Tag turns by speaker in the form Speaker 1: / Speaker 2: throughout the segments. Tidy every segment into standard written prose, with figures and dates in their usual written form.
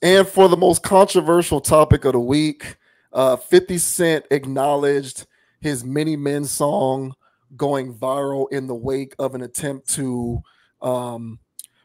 Speaker 1: And for the most controversial topic of the week, 50 Cent acknowledged his Many Men song going viral in the wake of an attempt to, um,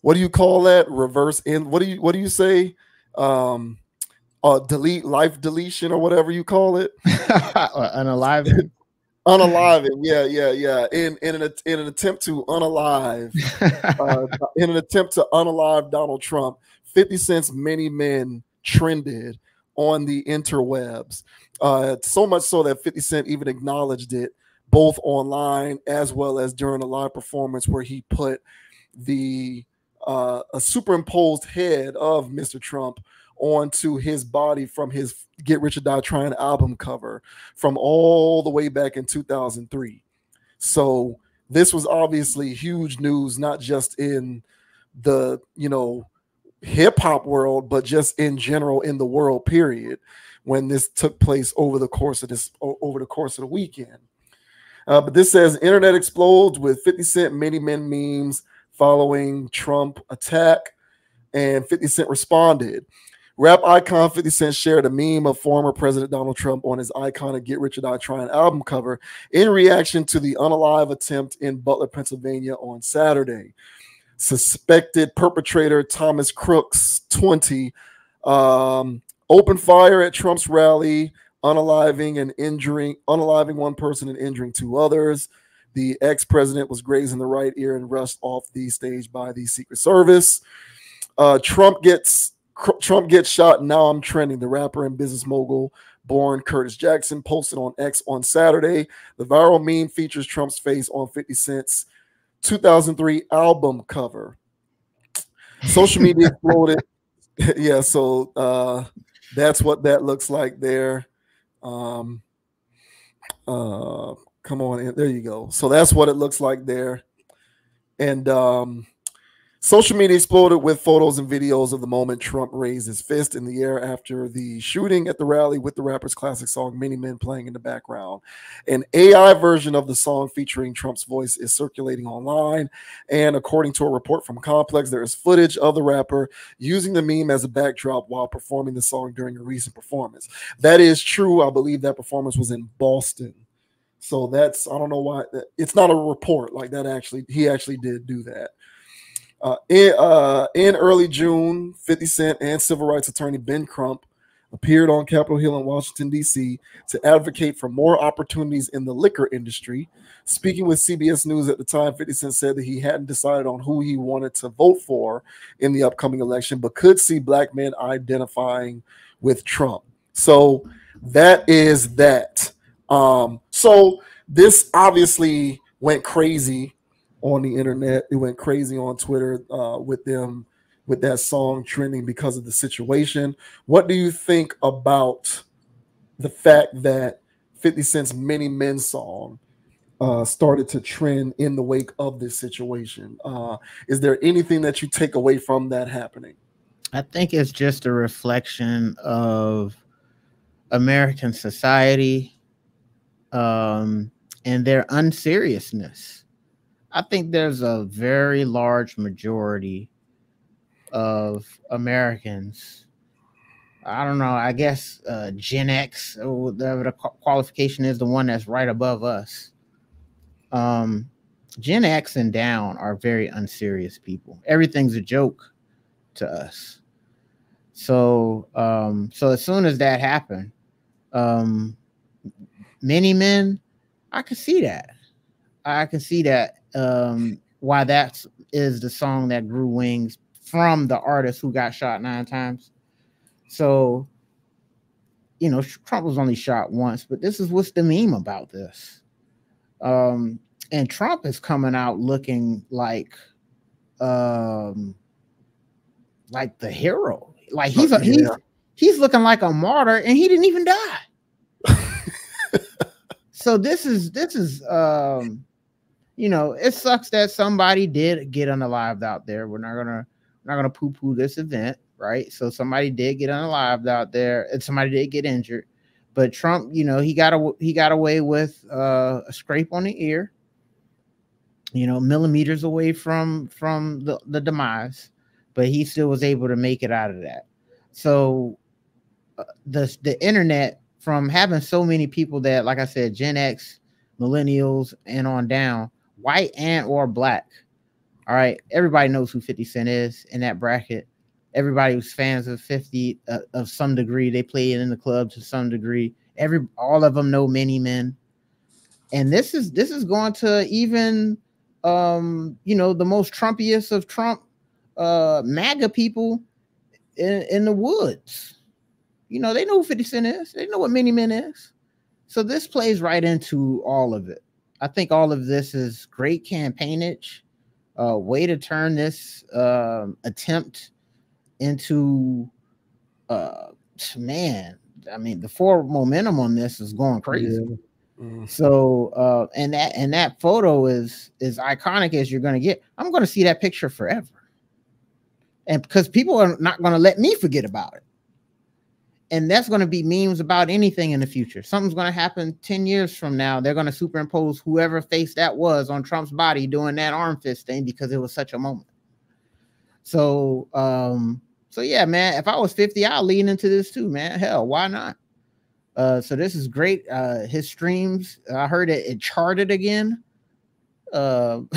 Speaker 1: what do you call that? Reverse in, what do you say? Um, delete life deletion or whatever you call it.
Speaker 2: Unaliving.
Speaker 1: Unaliving, yeah, yeah, yeah. In an attempt to uh, in an attempt to unalive Donald Trump, 50 Cent's Many Men trended on the interwebs. So much so that 50 Cent even acknowledged it both online as well as during a live performance where he put the a superimposed head of Mr. Trump onto his body from his Get Rich or Die Trying album cover from all the way back in 2003. So this was obviously huge news, not just in the, hip hop world, but just in general in the world, period, when this took place over the course of the weekend. But this says internet explodes with 50 Cent Many Men memes following Trump attack, and 50 Cent responded. Rap icon 50 Cent shared a meme of former President Donald Trump on his iconic Get Rich or Die Trying album cover in reaction to the unalive attempt in Butler, Pennsylvania on Saturday. Suspected perpetrator Thomas Crooks, 20, opened fire at Trump's rally, unaliving one person and injuring two others. The ex-president was grazed in the right ear and rushed off the stage by the Secret Service. Trump gets shot. Now I'm trending. The rapper and business mogul born Curtis Jackson posted on X on Saturday. The viral meme features Trump's face on 50 Cent's 2003 album cover. Social media exploded. Yeah, so that's what that looks like there. Come on in. There you go. So that's what it looks like there. And social media exploded with photos and videos of the moment Trump raised his fist in the air after the shooting at the rally, with the rapper's classic song Many Men playing in the background. An AI version of the song featuring Trump's voice is circulating online. And according to a report from Complex, there is footage of the rapper using the meme as a backdrop while performing the song during a recent performance. That is true. I believe that performance was in Boston. So that's, I don't know why. It's not a report like that. He actually did do that. In early June, 50 Cent and civil rights attorney Ben Crump appeared on Capitol Hill in Washington, D.C. to advocate for more opportunities in the liquor industry. Speaking with CBS News at the time, 50 Cent said that he hadn't decided on who he wanted to vote for in the upcoming election, but could see black men identifying with Trump. So that is that. So this obviously went crazy on the internet. It went crazy on Twitter with that song trending because of the situation. What do you think about the fact that 50 Cent's Many Men song started to trend in the wake of this situation? Is there anything that you take away from that happening?
Speaker 2: I think it's just a reflection of American society and their unseriousness. I think there's a very large majority of Americans. I don't know. I guess Gen X, or whatever the qualification is, the one that's right above us. Gen X and down are very unserious people. Everything's a joke to us. So as soon as that happened, Many Men, I could see that. I can see that why that is the song that grew wings from the artist who got shot 9 times. So, Trump was only shot once, but this is what's the meme about this. And Trump is coming out looking like the hero. Like he's looking like a martyr, and he didn't even die. So this is it sucks that somebody did get unalived out there. We're not gonna poo-poo this event, right? So somebody did get unalived out there, and somebody did get injured. But Trump, he got away with a scrape on the ear, millimeters away from the demise, but he still was able to make it out of that. So the internet, from having so many people that, like I said, Gen X, millennials, and on down, white and or black. All right, everybody knows who 50 Cent is in that bracket. Everybody who's fans of 50 of some degree, they play it in the club to some degree. All of them know Many Men, and this is going to even the most Trumpiest of Trump MAGA people in the woods. They know who 50 Cent is. They know what Many Men is. So this plays right into all of it. I think all of this is great campaignage, way to turn this attempt into man. I mean, the forward momentum on this is going crazy. Yeah. So and that photo is iconic as you're going to get. I'm going to see that picture forever, and because people are not going to let me forget about it. And that's going to be memes about anything in the future. Something's going to happen 10 years from now. They're going to superimpose whoever face that was on Trump's body doing that arm fist thing because it was such a moment. So, so yeah, man, if I was 50, I'll lean into this too, man. Hell, why not? So this is great. His streams, I heard it charted again. This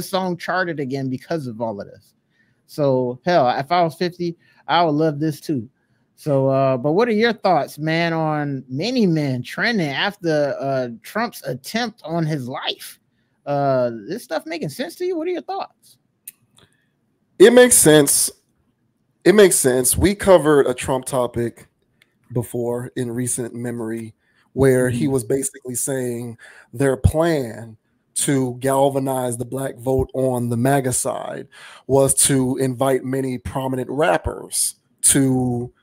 Speaker 2: song charted again because of all of this. So hell, if I was 50, I would love this too. So, but what are your thoughts, man, on Many Men trending after Trump's attempt on his life? This stuff making sense to you? What are your thoughts?
Speaker 1: It makes sense. It makes sense. We covered a Trump topic before in recent memory where he was basically saying their plan to galvanize the black vote on the MAGA side was to invite many prominent rappers to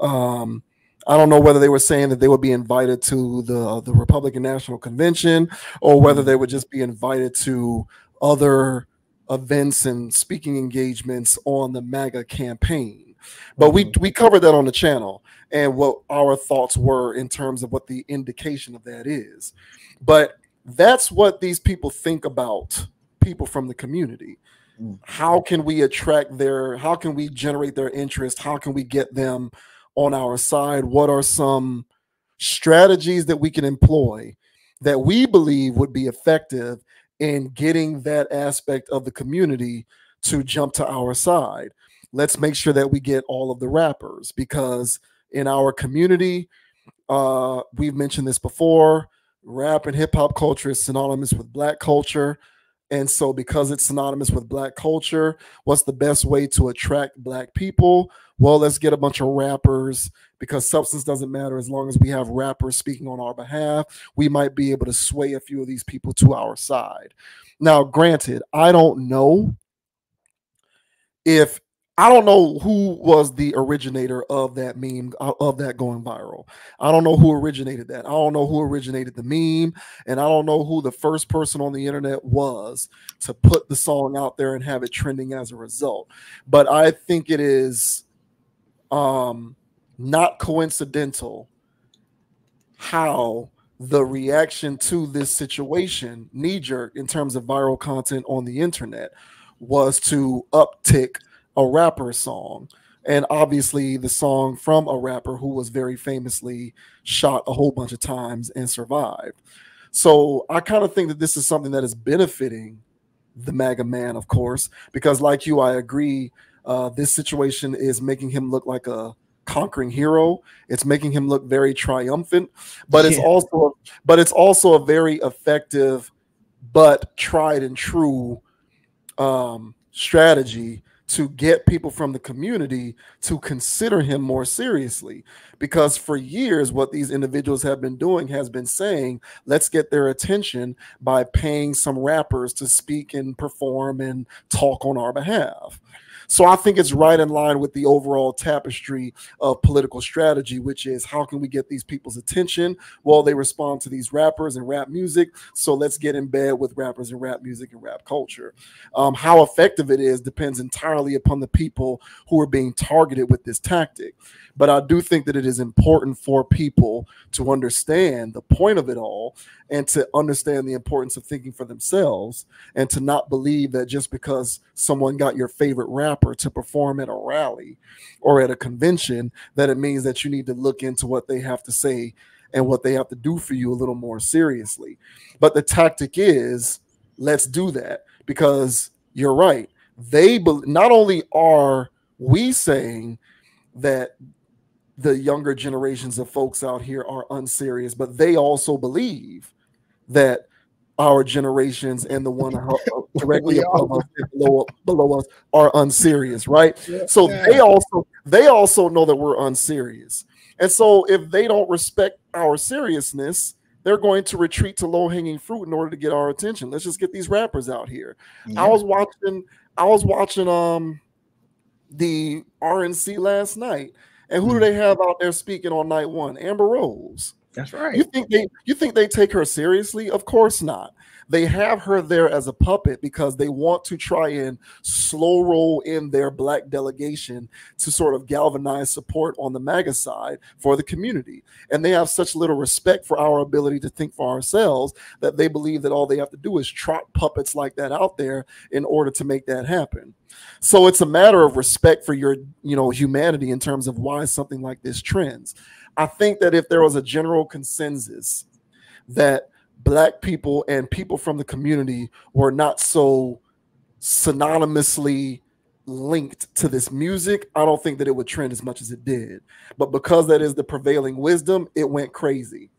Speaker 1: I don't know whether they were saying that they would be invited to the Republican National Convention or whether they would just be invited to other events and speaking engagements on the MAGA campaign. But we covered that on the channel and what our thoughts were in terms of what the indication of that is. But that's what these people think about people from the community. How can we how can we generate their interest? How can we get them on our side? What are some strategies that we can employ that we believe would be effective in getting that aspect of the community to jump to our side? Let's make sure that we get all of the rappers, because in our community, we've mentioned this before, rap and hip hop culture is synonymous with black culture. And so because it's synonymous with black culture, what's the best way to attract black people? Well, let's get a bunch of rappers, because substance doesn't matter as long as we have rappers speaking on our behalf. We might be able to sway a few of these people to our side. Now, granted, I don't know who was the originator of that meme, of that going viral. I don't know who originated that. I don't know who originated the meme, and I don't know who the first person on the internet was to put the song out there and have it trending as a result. But I think it is not coincidental how the reaction to this situation, knee-jerk in terms of viral content on the internet, was to uptick a rapper song. And obviously the song from a rapper who was very famously shot a whole bunch of times and survived. So I kind of think that this is something that is benefiting the MAGA man, of course, because like you, I agree, this situation is making him look like a conquering hero. It's making him look very triumphant, but it's also a very effective but tried and true strategy to get people from the community to consider him more seriously. Because for years, what these individuals have been doing has been saying, let's get their attention by paying some rappers to speak and perform and talk on our behalf. So I think it's right in line with the overall tapestry of political strategy, which is how can we get these people's attention while they respond to these rappers and rap music? So let's get in bed with rappers and rap music and rap culture. How effective it is depends entirely upon the people who are being targeted with this tactic. But I do think that it is important for people to understand the point of it all and to understand the importance of thinking for themselves and to not believe that just because someone got your favorite rapper rapper to perform at a rally or at a convention, that it means that you need to look into what they have to say and what they have to do for you a little more seriously. But the tactic is, let's do that, because you're right. Not only are we saying that the younger generations of folks out here are unserious, but they also believe that our generations and the one directly above us and below us are unserious, right?
Speaker 2: Yeah,
Speaker 1: So
Speaker 2: yeah.
Speaker 1: they also know that we're unserious. And so if they don't respect our seriousness, they're going to retreat to low-hanging fruit in order to get our attention. Let's just get these rappers out here.
Speaker 2: Yeah.
Speaker 1: I was watching the RNC last night. And who do they have out there speaking on night one? Amber Rose.
Speaker 2: That's right.
Speaker 1: You think they take her seriously? Of course not. They have her there as a puppet because they want to try and slow roll in their black delegation to sort of galvanize support on the MAGA side for the community. And they have such little respect for our ability to think for ourselves that they believe that all they have to do is trot puppets like that out there in order to make that happen. So it's a matter of respect for your, humanity in terms of why something like this trends. I think that if there was a general consensus that Black people and people from the community were not so synonymously linked to this music, I don't think that it would trend as much as it did. But because that is the prevailing wisdom, it went crazy.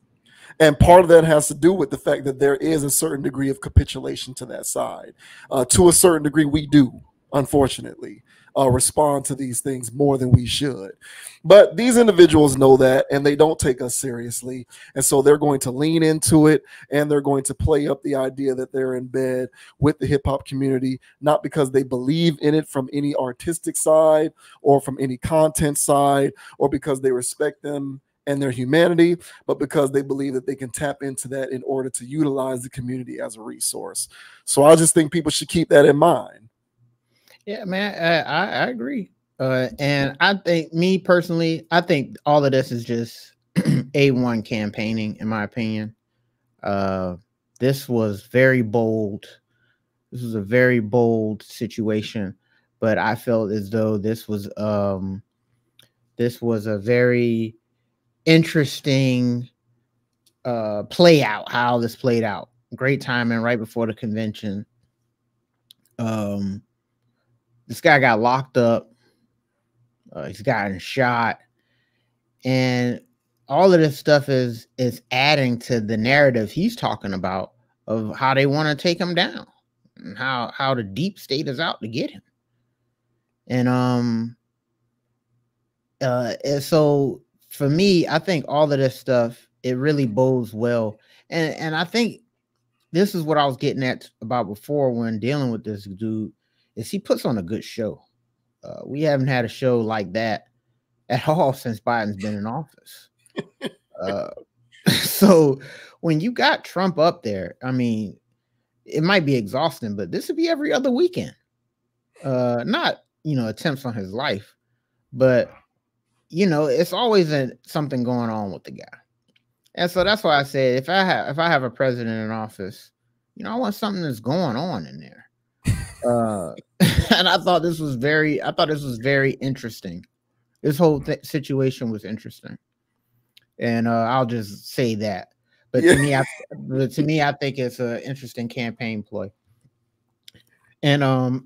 Speaker 1: And part of that has to do with the fact that there is a certain degree of capitulation to that side. To a certain degree, we do, unfortunately, respond to these things more than we should. But these individuals know that, and they don't take us seriously. And so they're going to lean into it, and they're going to play up the idea that they're in bed with the hip hop community, not because they believe in it from any artistic side or from any content side, or because they respect them and their humanity, but because they believe that they can tap into that in order to utilize the community as a resource. So I just think people should keep that in mind.
Speaker 2: Yeah, man, I agree. And I think, me personally, I think all of this is just A1 campaigning, in my opinion. This was very bold. This was a very bold situation, but I felt as though this was a very interesting play out, how this played out. Great timing right before the convention. This guy got locked up. He's gotten shot, and all of this stuff is adding to the narrative he's talking about of how they want to take him down, and how the deep state is out to get him. And so for me, I think all of this stuff, it really bodes well, and I think this is what I was getting at about before when dealing with this dude, is he puts on a good show. We haven't had a show like that at all since Biden's been in office. So when you got Trump up there, I mean, it might be exhausting, but this would be every other weekend. Not, attempts on his life, but it's always something going on with the guy. And so that's why I said, if I have a president in office, I want something that's going on in there. And I thought this was very interesting. This whole situation was interesting, and I'll just say that. But to me, I think it's an interesting campaign ploy. And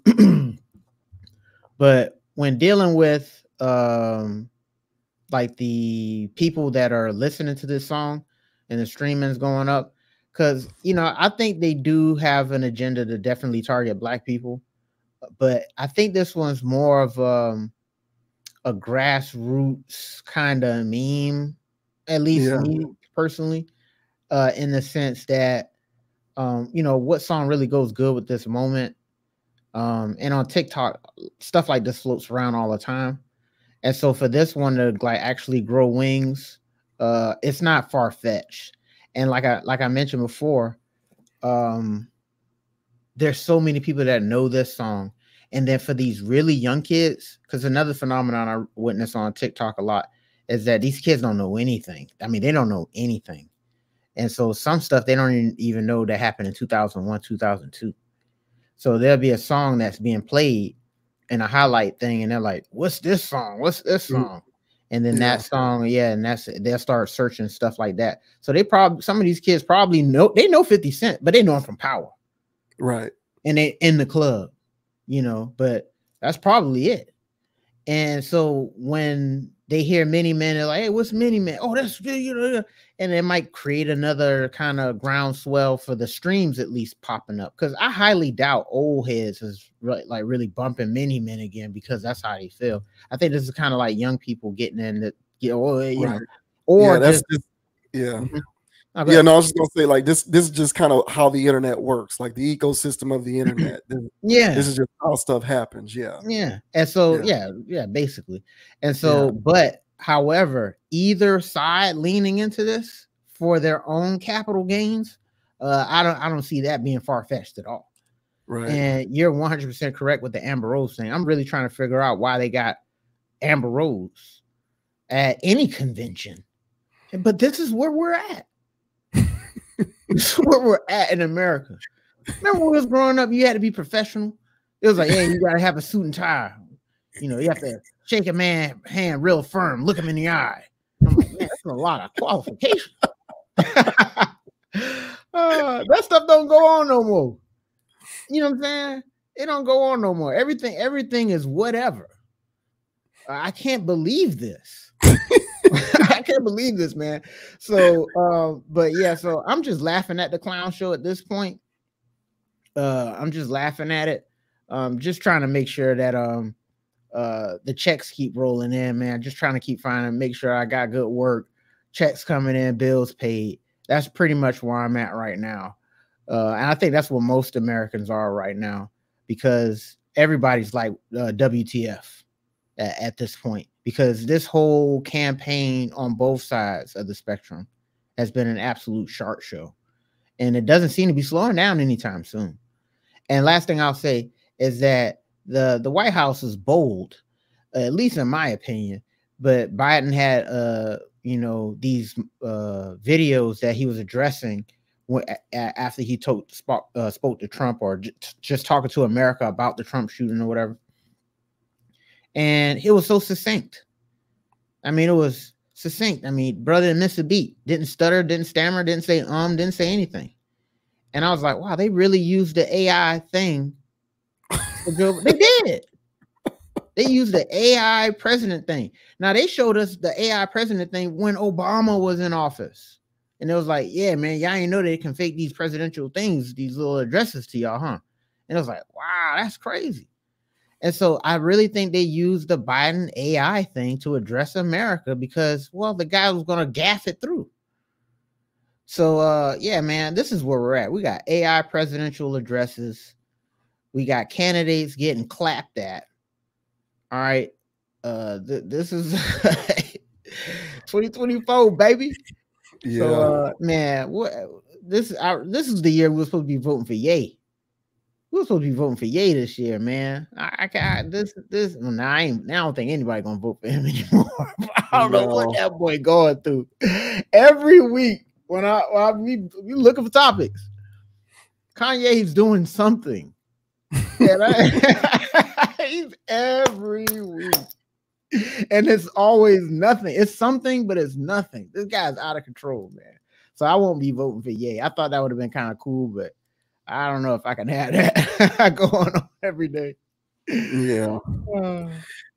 Speaker 2: but when dealing with like the people that are listening to this song and the streaming's going up, because I think they do have an agenda to definitely target Black people, but I think this one's more of a grassroots kind of meme, at least me personally, in the sense that what song really goes good with this moment. And on TikTok, stuff like this floats around all the time. And so for this one to like actually grow wings, it's not far-fetched. And like I mentioned before, there's so many people that know this song. And then for these really young kids, because another phenomenon I witness on TikTok a lot is that these kids don't know anything. I mean, they don't know anything. And so some stuff they don't even know that happened in 2001, 2002. So there'll be a song that's being played in a highlight thing, and they're like, "What's this song? What's this song?" And then that song, and they'll start searching stuff like that. So some of these kids probably know 50 Cent, but they know him from Power,
Speaker 1: right?
Speaker 2: And they in the club, But that's probably it. And so when they hear Many Men, they're like, "Hey, what's Many Men? Oh, that's and it might create another kind of groundswell for the streams at least popping up. Because I highly doubt old heads is really bumping Many Men again because that's how they feel. I think this is kind of like young people getting in the or
Speaker 1: that's
Speaker 2: just
Speaker 1: Okay. Yeah, no, I was just gonna say like this is just kind of how the internet works, like the ecosystem of the internet. This is just how stuff happens.
Speaker 2: And so basically. And so but however, either side leaning into this for their own capital gains, I don't see that being far-fetched at all.
Speaker 1: Right.
Speaker 2: And you're 100% correct with the Amber Rose thing. I'm really trying to figure out why they got Amber Rose at any convention. But this is where we're at. This is where we're at in America. Remember when we was growing up, you had to be professional. It was like, yeah, you gotta have a suit and tie. You have to shake a man's hand real firm, look him in the eye. I'm like, man, that's a lot of qualifications. That stuff don't go on no more. You know what I'm saying? It don't go on no more. Everything is whatever. I can't believe this. I can't believe this, man. So, but yeah, so I'm just laughing at the clown show at this point. I'm just laughing at it. Just trying to make sure that the checks keep rolling in, man. Just trying to make sure I got good work, checks coming in, bills paid. That's pretty much where I'm at right now. And I think that's what most Americans are right now, because everybody's like WTF at this point, because this whole campaign on both sides of the spectrum has been an absolute shark show, and it doesn't seem to be slowing down anytime soon. And last thing I'll say is that the White House is bold, at least in my opinion, but Biden had these videos that he was addressing after he spoke to Trump, or just talking to America about the Trump shooting or whatever. And it was so succinct. I mean, it was succinct. I mean, brother didn't miss a beat. Didn't stutter, didn't stammer, didn't say didn't say anything. And I was like, wow, they really used the AI thing. They did. They used the AI president thing. Now, they showed us the AI president thing when Obama was in office. And it was like, yeah, man, y'all ain't know they can fake these presidential things, these little addresses to y'all, huh? And it was like, wow, that's crazy. And so I really think they used the Biden AI thing to address America because, well, the guy was going to gaff it through. So, yeah, man, this is where we're at. We got AI presidential addresses. We got candidates getting clapped at. All right. This is 2024, baby. Yeah. So, man, this is the year we're supposed to be voting for Ye. We're supposed to be voting for Ye this year, man. I don't think anybody gonna vote for him anymore. I don't know what that boy going through. Every week when we looking for topics, Kanye's doing something. He's every week, and it's always nothing. It's something, but it's nothing. This guy's out of control, man. So I won't be voting for Ye. I thought that would have been kind of cool, but I don't know if I can have that going on every day.
Speaker 1: Yeah.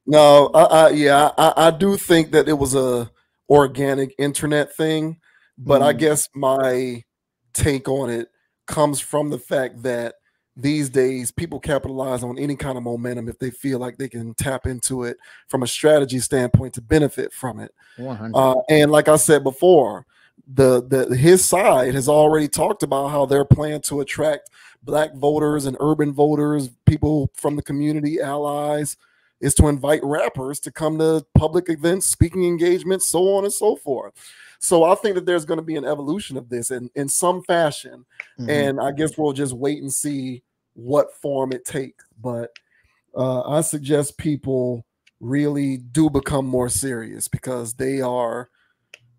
Speaker 1: No, I do think that it was a organic internet thing, but I guess my take on it comes from the fact that these days people capitalize on any kind of momentum if they feel like they can tap into it from a strategy standpoint to benefit from it. And like I said before, his side has already talked about how they're planning to attract Black voters and urban voters, people from the community, allies, is to invite rappers to come to public events, speaking engagements, so on and so forth. So I think that there's going to be an evolution of this in some fashion. And I guess we'll just wait and see what form it takes. But I suggest people really do become more serious, because they are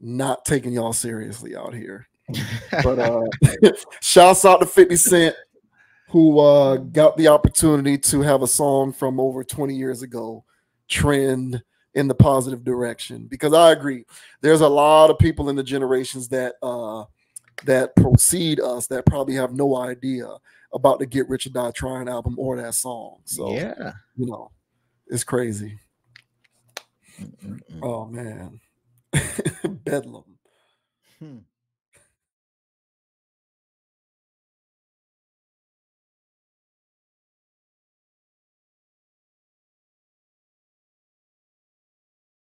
Speaker 1: not taking y'all seriously out here. But shouts out to 50 Cent. who got the opportunity to have a song from over 20 years ago trend in the positive direction. Because I agree, there's a lot of people in the generations that that precede us that probably have no idea about the Get Rich or Die Trying album or that song. So
Speaker 2: Yeah.
Speaker 1: you know, it's crazy.
Speaker 2: Mm-mm-mm.
Speaker 1: Oh man. Bedlam.